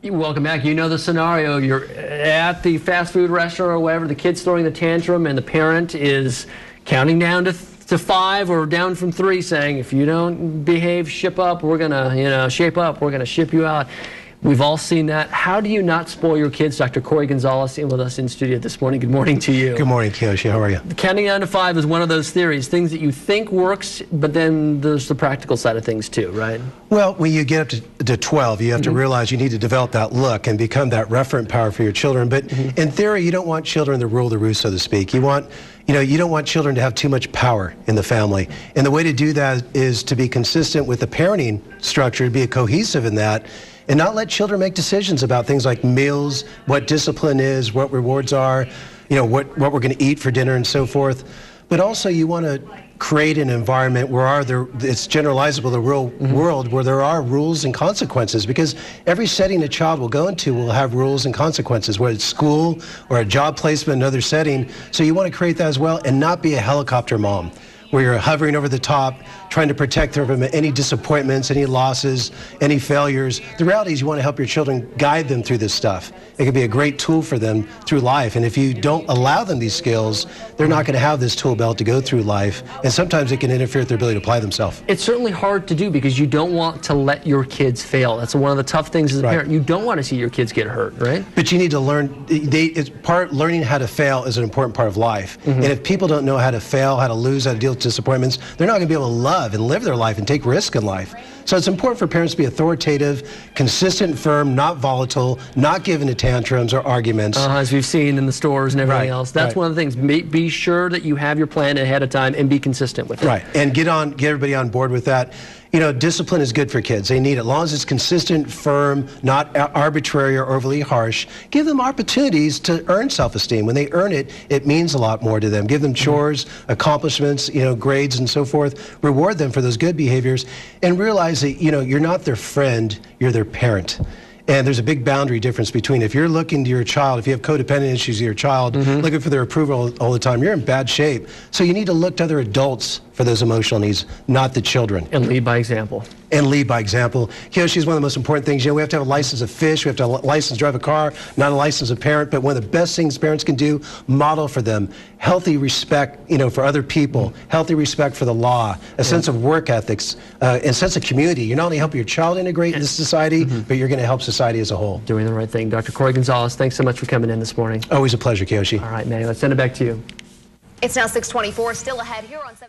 Welcome back. You know the scenario. You're at the fast food restaurant or whatever. The kid's throwing the tantrum, and the parent is counting down to 5 or down from 3, saying, "If you don't behave, ship up. We're gonna, shape up. We're gonna ship you out." We've all seen that. How do you not spoil your kids? Dr. Gonzales in with us in studio this morning. Good morning to you. Good morning, Kiyoshi. How are you? Counting down to 5 is one of those theories, things that you think works, but then there's the practical side of things too, right? Well, when you get up to 12, you have to realize you need to develop that look and become that referent power for your children. But in theory, you don't want children to rule the roost, so to speak. You don't want children to have too much power in the family. And the way to do that is to be consistent with the parenting structure, to be cohesive in that, and not let children make decisions about things like meals, what discipline is, what rewards are, what we're going to eat for dinner and so forth. But also you want to create an environment where it's generalizable, the real world, where there are rules and consequences, because every setting a child will go into will have rules and consequences, whether it's school or a job placement, another setting. So you want to create that as well, and not be a helicopter mom, where you're hovering over the top, trying to protect them from any disappointments, any losses, any failures. The reality is you want to help your children, guide them through this stuff. It can be a great tool for them through life. And if you don't allow them these skills, they're not going to have this tool belt to go through life. And sometimes it can interfere with their ability to apply themselves. It's certainly hard to do because you don't want to let your kids fail. That's one of the tough things as a parent. You don't want to see your kids get hurt, right? But you need to learn. Learning how to fail is an important part of life. And if people don't know how to fail, how to lose, how to deal with disappointments, they're not going to be able to love and live their life and take risk in life. So it's important for parents to be authoritative, consistent, firm, not volatile, not given to tantrums or arguments. As we've seen in the stores and everything else. That's one of the things. Be sure that you have your plan ahead of time and be consistent with it. Right, and get everybody on board with that. Discipline is good for kids. They need it. As long as it's consistent, firm, not arbitrary or overly harsh. Give them opportunities to earn self-esteem. When they earn it, it means a lot more to them. Give them chores, accomplishments, grades and so forth. Reward them for those good behaviors, and realize that, you're not their friend, you're their parent. And there's a big boundary difference between if you're looking to your child, if you have codependent issues with your child, looking for their approval all the time, you're in bad shape. So you need to look to other adults for those emotional needs, not the children. And lead by example. And lead by example. Kiyoshi, is one of the most important things. We have to have a license to fish. We have to have a license to drive a car, not a license of parent. But one of the best things parents can do, model for them healthy respect, for other people, healthy respect for the law, a sense of work ethics, and sense of community. You're not only helping your child integrate into society, but you're going to help society as a whole. Doing the right thing. Dr. Gonzales, thanks so much for coming in this morning. Always a pleasure, Kiyoshi. All right, Manny, let's send it back to you. It's now 6:24, still ahead here on 7.